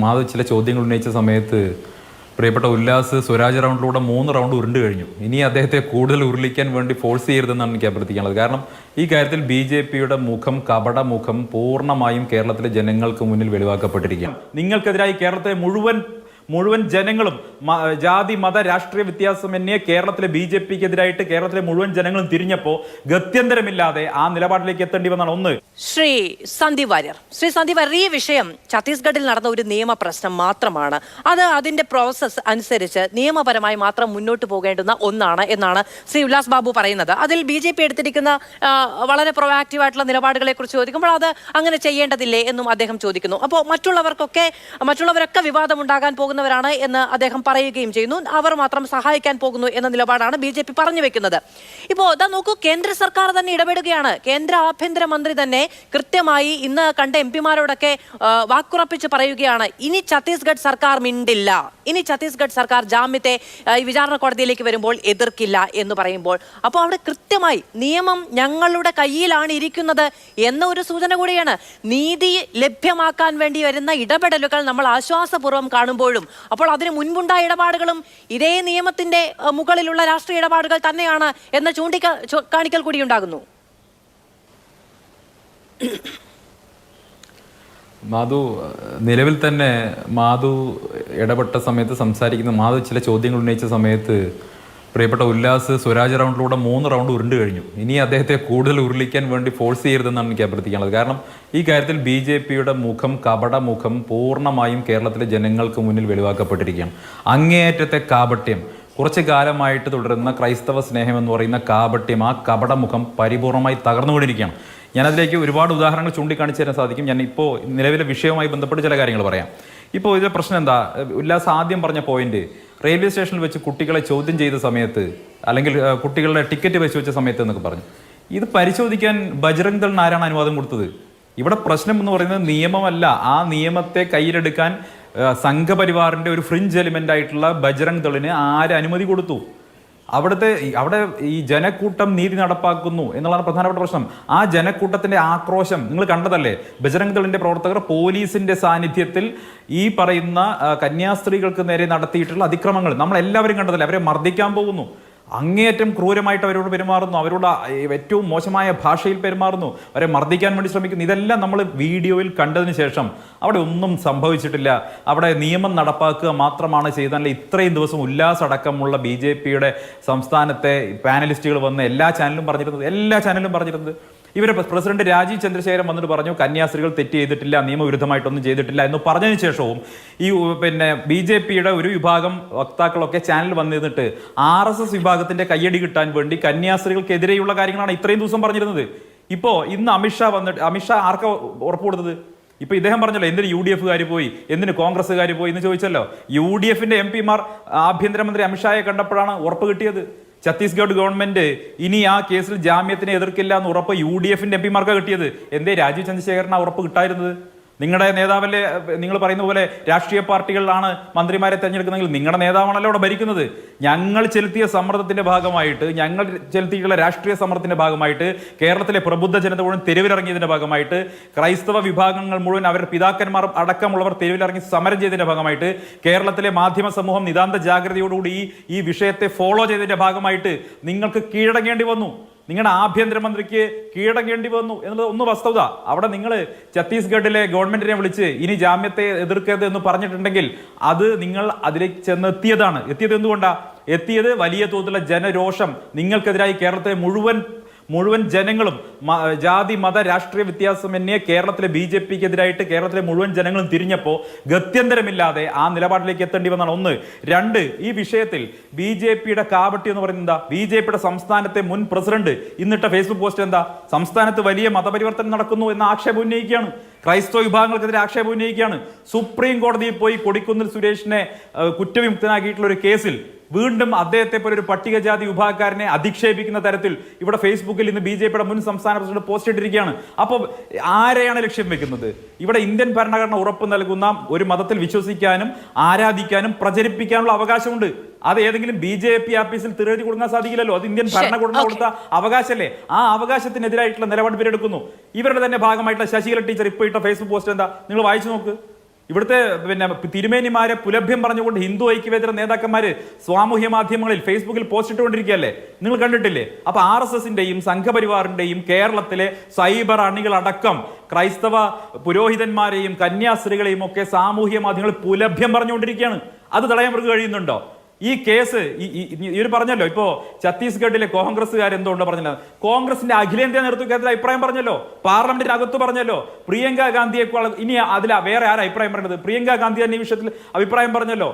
മാധവ് ചില ചോദ്യങ്ങൾ ഉന്നയിച്ച സമയത്ത് പ്രിയപ്പെട്ട ഉല്ലാസ് സ്വരാജ് റൗണ്ടിലൂടെ 3 റൗണ്ട് ഉരുണ്ട് കഴിഞ്ഞു. ഇനി അദ്ദേഹത്തെ കൂടുതൽ ഉരുളിക്കാൻ വേണ്ടി ഫോഴ്സ് ചെയ്യരുതെന്നാണ് എനിക്ക് അഭ്യർത്ഥിക്കാനുള്ളത്. കാരണം ഈ കാര്യത്തിൽ ബി.ജെ.പിയുടെ മുഖം, കപട മുഖം പൂർണ്ണമായും കേരളത്തിലെ ജനങ്ങൾക്ക് മുന്നിൽ വെളിവാക്കപ്പെട്ടിരിക്കുകയാണ്. നിങ്ങൾക്കെതിരായി കേരളത്തിലെ മുഴുവൻ ജനങ്ങളും ജാതി മത രാഷ്ട്രീയ വ്യത്യാസമന്യേ കേരളത്തിലെ ബി.ജെ.പിക്കെതിരായിട്ട് കേരളത്തിലെ മുഴുവൻ ജനങ്ങളും തിരിഞ്ഞപ്പോൾ ഗത്യന്തരമില്ലാതെ ആ നിലപാടിലേക്ക് എത്തേണ്ടി വന്നാണ്. ഒന്ന്, ശ്രീ സന്ദീപ് വാര്യർ, ഈ വിഷയം ഛത്തീസ്ഗഡിൽ നടന്ന ഒരു നിയമ പ്രശ്നം മാത്രമാണ്. അത് അതിന്റെ പ്രോസസ് അനുസരിച്ച് നിയമപരമായി മാത്രം മുന്നോട്ട് പോകേണ്ടുന്ന ഒന്നാണ് എന്നാണ് ശ്രീ ഉല്ലാസ് ബാബു പറയുന്നത്. അതിൽ ബി.ജെ.പി എടുത്തിരിക്കുന്ന വളരെ പ്രൊആക്റ്റീവ് ആയിട്ടുള്ള നിലപാടുകളെ കുറിച്ച് ചോദിക്കുമ്പോൾ അത് അങ്ങനെ ചെയ്യേണ്ടതില്ലേ എന്നും അദ്ദേഹം ചോദിക്കുന്നു. അപ്പോൾ മറ്റുള്ളവരൊക്കെ വിവാദമുണ്ടാകാൻ പോകുന്നവരാണ് എന്ന് അദ്ദേഹം പറയുകയും ചെയ്യുന്നു. അവർ മാത്രം സഹായിക്കാൻ പോകുന്നു എന്ന നിലപാടാണ് ബി.ജെ.പി പറഞ്ഞു വെക്കുന്നത്. ഇപ്പോൾ നോക്കൂ, കേന്ദ്ര സർക്കാർ തന്നെ ഇടപെടുകയാണ്. കേന്ദ്ര ആഭ്യന്തരമന്ത്രി തന്നെ കൃത്യമായി ഇന്ന് കണ്ട എംപിമാരോടൊക്കെ വാക്കുറപ്പിച്ച് പറയുകയാണ്, ഇനി ഛത്തീസ്ഗഡ് സർക്കാർ മിണ്ടില്ല, ഇനി ഛത്തീസ്ഗഡ് സർക്കാർ ജാമ്യത്തെ ഈ വിചാരണ കോടതിയിലേക്ക് വരുമ്പോൾ എതിർക്കില്ല എന്ന് പറയുമ്പോൾ അപ്പോൾ അവിടെ കൃത്യമായി നിയമം ഞങ്ങളുടെ കയ്യിലാണ് ഇരിക്കുന്നത് എന്ന ഒരു സൂചന കൂടിയാണ്. നീതി ലഭ്യമാക്കാൻ വേണ്ടി വരുന്ന ഇടപെടലുകൾ നമ്മൾ ആശ്വാസപൂർവ്വം കാണുമ്പോഴും അപ്പോൾ അതിന് മുൻപുണ്ടായ ഇടപാടുകളും ഇതേ നിയമത്തിന്റെ മുകളിലുള്ള രാഷ്ട്രീയ ഇടപാടുകൾ തന്നെയാണ് എന്ന കാണിക്കൽ കൂടി ഉണ്ടാകുന്നു. മാധു നിലവിൽ തന്നെ ഇടപെട്ട സമയത്ത് സംസാരിക്കുന്ന മാധു ചില ചോദ്യങ്ങൾ ഉന്നയിച്ച സമയത്ത് പ്രിയപ്പെട്ട ഉല്ലാസ് സ്വരാജ് റൗണ്ടിലൂടെ 3 റൗണ്ട് ഉരുണ്ട് കഴിഞ്ഞു. ഇനി അദ്ദേഹത്തെ കൂടുതൽ ഉരുളിക്കാൻ വേണ്ടി ഫോഴ്സ് ചെയ്യരുതെന്നാണ് എനിക്ക് അഭ്യർത്ഥിക്കാനുള്ളത്. കാരണം ഈ കാര്യത്തിൽ ബി.ജെ.പിയുടെ മുഖം, കപട മുഖം പൂർണ്ണമായും കേരളത്തിലെ ജനങ്ങൾക്ക് മുന്നിൽ വെളിവാക്കപ്പെട്ടിരിക്കുകയാണ്. അങ്ങേയറ്റത്തെ കാപട്യം, കുറച്ചു കാലമായിട്ട് തുടരുന്ന ക്രൈസ്തവ സ്നേഹം എന്ന് പറയുന്ന കാപട്യം, ആ കപട മുഖം പരിപൂർണമായി തകർന്നുകൊണ്ടിരിക്കുകയാണ്. ഞാനതിലേക്ക് ഒരുപാട് ഉദാഹരണങ്ങൾ ചൂണ്ടിക്കാണിച്ചു തരാൻ സാധിക്കും. ഞാൻ ഇപ്പോൾ നിലവിലെ വിഷയവുമായി ബന്ധപ്പെട്ട് ചില കാര്യങ്ങൾ പറയാം. ഇപ്പോൾ ഇതിലെ പ്രശ്നം എന്താ, ഉല്ലാസ് ആദ്യം പറഞ്ഞ പോയിന്റ്, റെയിൽവേ സ്റ്റേഷനിൽ വെച്ച് കുട്ടികളെ ചോദ്യം ചെയ്ത സമയത്ത് അല്ലെങ്കിൽ കുട്ടികളുടെ ടിക്കറ്റ് വെച്ച സമയത്ത് എന്നൊക്കെ പറഞ്ഞു. ഇത് പരിശോധിക്കാൻ ബജ്റംഗ് ദളിന് ആരാണ് അനുവാദം കൊടുത്തത്? ഇവിടെ പ്രശ്നം എന്ന് പറയുന്നത് നിയമമല്ല, ആ നിയമത്തെ കയ്യിലെടുക്കാൻ സംഘപരിവാറിന്റെ ഒരു ഫ്രിഞ്ച് എലിമെന്റ് ആയിട്ടുള്ള ബജ്റംഗ് ദളിന് ആര് അനുമതി കൊടുത്തു? അവിടെ ഈ ജനക്കൂട്ടം നീതി നടപ്പാക്കുന്നു എന്നുള്ളതാണ് പ്രധാനപ്പെട്ട പ്രശ്നം. ആ ജനക്കൂട്ടത്തിന്റെ ആക്രോശം നിങ്ങൾ കണ്ടതല്ലേ? ബജ്റംഗ് ദളിന്റെ പ്രവർത്തകർ പോലീസിന്റെ സാന്നിധ്യത്തിൽ ഈ പറയുന്ന കന്യാസ്ത്രീകൾക്ക് നേരെ നടത്തിയിട്ടുള്ള അതിക്രമങ്ങൾ നമ്മൾ എല്ലാവരും കണ്ടതല്ലേ? അവരെ മർദ്ദിക്കാൻ പോകുന്നു, അങ്ങേയറ്റം ക്രൂരമായിട്ട് അവരോട് പെരുമാറുന്നു, അവരോട് ഏറ്റവും മോശമായ ഭാഷയിൽ പെരുമാറുന്നു, അവരെ മർദ്ദിക്കാൻ വേണ്ടി ശ്രമിക്കുന്നു. ഇതെല്ലാം നമ്മൾ വീഡിയോയിൽ കണ്ടതിന് ശേഷം അവിടെ ഒന്നും സംഭവിച്ചിട്ടില്ല, അവിടെ നിയമം നടപ്പാക്കുക മാത്രമാണ് ചെയ്തതല്ല. ഇത്രയും ദിവസം ഉല്ലാസ് അടക്കമുള്ള ബി.ജെ.പിയുടെ സംസ്ഥാനത്തെ പാനലിസ്റ്റുകൾ വന്ന് എല്ലാ ചാനലും പറഞ്ഞിരുന്നത് ഇവരെ പ്രസിഡന്റ് രാജീവ് ചന്ദ്രശേഖരൻ വന്നിട്ട് പറഞ്ഞു കന്യാസ്ത്രീകൾ തെറ്റ് ചെയ്തിട്ടില്ല, നിയമവിരുദ്ധമായിട്ടൊന്നും ചെയ്തിട്ടില്ല എന്ന് പറഞ്ഞതിന് ശേഷവും ഈ ബി.ജെ.പിയുടെ ഒരു വിഭാഗം വക്താക്കളൊക്കെ ചാനൽ വന്നിരുന്നിട്ട് RSS വിഭാഗത്തിന്റെ കയ്യടി കിട്ടാൻ വേണ്ടി കന്യാസ്ത്രീകൾക്കെതിരെയുള്ള കാര്യങ്ങളാണ് ഇത്രയും ദിവസം പറഞ്ഞിരുന്നത്. ഇപ്പോ ഇന്ന് അമിത്ഷാ ആർക്കാ ഉറപ്പ് കൊടുത്തത്? ഇപ്പൊ ഇദ്ദേഹം പറഞ്ഞല്ലോ, എന്തിന് UDF-കാർ പോയി, എന്തിന് കോൺഗ്രസ്സുകാർ പോയി എന്ന് ചോദിച്ചല്ലോ. UDF-ന്റെ MP-മാർ ആഭ്യന്തരമന്ത്രി അമിത്ഷായെ കണ്ടപ്പോഴാണ് ഉറപ്പ് കിട്ടിയത്. ഛത്തീസ്ഗഡ് ഗവൺമെന്റ് ഇനി ആ കേസിൽ ജാമ്യത്തിനെ എതിർക്കില്ല എന്ന് ഉറപ്പ് UDF-ന്റെ MP-മാർക്ക് കിട്ടിയത്. എന്തേ രാജീവ് ചന്ദ്രശേഖരൻ ആ ഉറപ്പ് കിട്ടായിരുന്നത്? നിങ്ങളുടെ നേതാവല്ലേ, നിങ്ങൾ പറയുന്ന പോലെ രാഷ്ട്രീയ പാർട്ടികളിലാണ് മന്ത്രിമാരെ തെരഞ്ഞെടുക്കുന്നതെങ്കിൽ നിങ്ങളുടെ നേതാവാണല്ലോ അവിടെ ഭരിക്കുന്നത്. ഞങ്ങൾ ചെലുത്തിയ സമ്മർദ്ദത്തിന്റെ ഭാഗമായിട്ട്, ഞങ്ങൾ ചെലുത്തിയിട്ടുള്ള രാഷ്ട്രീയ സമ്മർദ്ദത്തിന്റെ ഭാഗമായിട്ട്, കേരളത്തിലെ പ്രബുദ്ധ ജനത മുഴുവൻ തെരുവിലിറങ്ങിയതിന്റെ ഭാഗമായിട്ട്, ക്രൈസ്തവ വിഭാഗങ്ങൾ മുഴുവൻ അവരുടെ പിതാക്കന്മാർ അടക്കമുള്ളവർ തെരുവിലിറങ്ങി സമരം ചെയ്തതിന്റെ ഭാഗമായിട്ട്, കേരളത്തിലെ മാധ്യമ സമൂഹം നിതാന്ത ജാഗ്രതയോടുകൂടി ഈ വിഷയത്തെ ഫോളോ ചെയ്തതിന്റെ ഭാഗമായിട്ട് നിങ്ങൾക്ക് കീഴടങ്ങേണ്ടി വന്നു, നിങ്ങളുടെ ആഭ്യന്തരമന്ത്രിക്ക് കീഴടങ്ങേണ്ടി വന്നു എന്നുള്ളത് ഒന്ന് വസ്തുത. അവിടെ നിങ്ങൾ ഛത്തീസ്ഗഡിലെ ഗവൺമെന്റിനെ വിളിച്ച് ഇനി ജാമ്യത്തെ എതിർക്കരുത് എന്ന് പറഞ്ഞിട്ടുണ്ടെങ്കിൽ അത് നിങ്ങൾ അതിലേക്ക് ചെന്ന് എത്തിയത് എന്തുകൊണ്ടാണ്? എത്തിയത് വലിയ തോതിലുള്ള ജനരോഷം നിങ്ങൾക്കെതിരായി കേരളത്തിലെ മുഴുവൻ ജനങ്ങളും ജാതി മത രാഷ്ട്രീയ വ്യത്യാസമന്യേ കേരളത്തിലെ ബി.ജെ.പിക്കെതിരായിട്ട് കേരളത്തിലെ മുഴുവൻ ജനങ്ങളും തിരിഞ്ഞപ്പോൾ ഗത്യന്തരമില്ലാതെ ആ നിലപാടിലേക്ക് എത്തേണ്ടി വന്നാണ്. ഒന്ന്. രണ്ട്, ഈ വിഷയത്തിൽ ബി.ജെ.പിയുടെ കാപട്യം എന്ന് പറയുന്നത് എന്താ? ബി.ജെ.പിയുടെ സംസ്ഥാനത്തെ മുൻ പ്രസിഡന്റ് ഇന്നിട്ട ഫേസ്ബുക്ക് പോസ്റ്റ് എന്താ? സംസ്ഥാനത്ത് വലിയ മതപരിവർത്തനം നടക്കുന്നു എന്ന ആക്ഷേപം ഉന്നയിക്കുകയാണ്. ക്രൈസ്തവ വിഭാഗങ്ങൾക്കെതിരെ ആക്ഷേപം ഉന്നയിക്കുകയാണ്. സുപ്രീം കോടതിയിൽ പോയി കൊടിക്കുന്നിൽ സുരേഷിനെ കുറ്റവിമുക്തനാക്കിയിട്ടുള്ള ഒരു കേസിൽ വീണ്ടും അദ്ദേഹത്തെ പോലെ ഒരു പട്ടികജാതി വിഭാഗക്കാരനെ അധിക്ഷേപിക്കുന്ന തരത്തിൽ ഇവിടെ ഫേസ്ബുക്കിൽ ഇന്ന് ബി.ജെ.പിയുടെ മുൻ സംസ്ഥാന പ്രസിഡന്റ് പോസ്റ്റ് ഇട്ടിരിക്കുകയാണ്. അപ്പോൾ ആരെയാണ് ലക്ഷ്യം വെക്കുന്നത്? ഇവിടെ ഇന്ത്യൻ ഭരണഘടന ഉറപ്പ് നൽകുന്ന ഒരു മതത്തിൽ വിശ്വസിക്കാനും ആരാധിക്കാനും പ്രചരിപ്പിക്കാനുള്ള അവകാശമുണ്ട്. അത് ഏതെങ്കിലും ബി.ജെ.പി ആഫീസിൽ തിരഞ്ഞെടുത്ത് കൊടുക്കാൻ സാധിക്കില്ലല്ലോ. അത് ഇന്ത്യൻ ഭരണഘടന കൊടുത്ത അവകാശമല്ലേ. ആ അവകാശത്തിനെതിരായിട്ടുള്ള നിലപാട് ഇവരെടുക്കുന്നു. ഇവരുടെ തന്നെ ഭാഗമായിട്ടുള്ള ശശികല ടീച്ചർ ഇപ്പോൾ ഇട്ട ഫേസ്ബുക്ക് പോസ്റ്റ് എന്താ? നിങ്ങൾ വായിച്ചു നോക്ക്. ഇവിടുത്തെ പിന്നെ തിരുമേനിമാരെ പുലഭ്യം പറഞ്ഞുകൊണ്ട് ഹിന്ദു ഐക്യവേദിയുടെ നേതാക്കന്മാര് സാമൂഹ്യ മാധ്യമങ്ങളിൽ ഫേസ്ബുക്കിൽ പോസ്റ്റ് ഇട്ടുകൊണ്ടിരിക്കുകയല്ലേ, നിങ്ങൾ കണ്ടിട്ടില്ലേ? അപ്പൊ RSSന്റെയും സംഘപരിവാറിന്റെയും കേരളത്തിലെ സൈബർ അണികളടക്കം ക്രൈസ്തവ പുരോഹിതന്മാരെയും കന്യാസ്ത്രീകളെയും ഒക്കെ സാമൂഹ്യ മാധ്യമങ്ങളിൽ പുലഭ്യം പറഞ്ഞുകൊണ്ടിരിക്കുകയാണ്. അത് തടയാൻ അവർക്ക് കഴിയുന്നുണ്ടോ? ഈ കേസ് ഇവർ പറഞ്ഞല്ലോ, ഇപ്പോ ഛത്തീസ്ഗഡിലെ കോൺഗ്രസ്സുകാർ എന്തുകൊണ്ടോ പറഞ്ഞല്ലോ, കോൺഗ്രസിന്റെ അഖിലേന്ത്യാ നേതൃത്വത്തിൽ അഭിപ്രായം പറഞ്ഞല്ലോ, പാർലമെന്റിന് അകത്ത് പറഞ്ഞല്ലോ, പ്രിയങ്ക ഗാന്ധിയെ ഇനി അതിൽ വേറെ ആരാ അഭിപ്രായം പറയുന്നത്? പ്രിയങ്ക ഗാന്ധി തന്നെ ഈ വിഷയത്തിൽ അഭിപ്രായം പറഞ്ഞല്ലോ.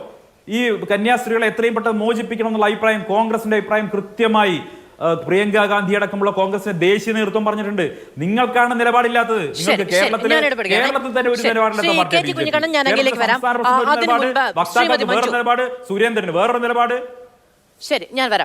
ഈ കന്യാസ്ത്രീകളെ എത്രയും പെട്ടെന്ന് മോചിപ്പിക്കണം എന്നുള്ള അഭിപ്രായം, കോൺഗ്രസിന്റെ അഭിപ്രായം കൃത്യമായി പ്രിയങ്ക ഗാന്ധി അടക്കമുള്ള കോൺഗ്രസിന്റെ ദേശീയ നേതൃത്വം പറഞ്ഞിട്ടുണ്ട്. നിങ്ങൾക്കാണ് നിലപാടില്ലാത്തത്. നിങ്ങൾക്ക് കേരളത്തിൽ തന്നെ ഒരു നിലപാടില്ലാത്ത പാർട്ടിയാണ്. വക്താക്കൾക്ക് വേറെ നിലപാട്, സുരേന്ദ്രന് വേറൊരു നിലപാട്. ശരി, ഞാൻ വരാം.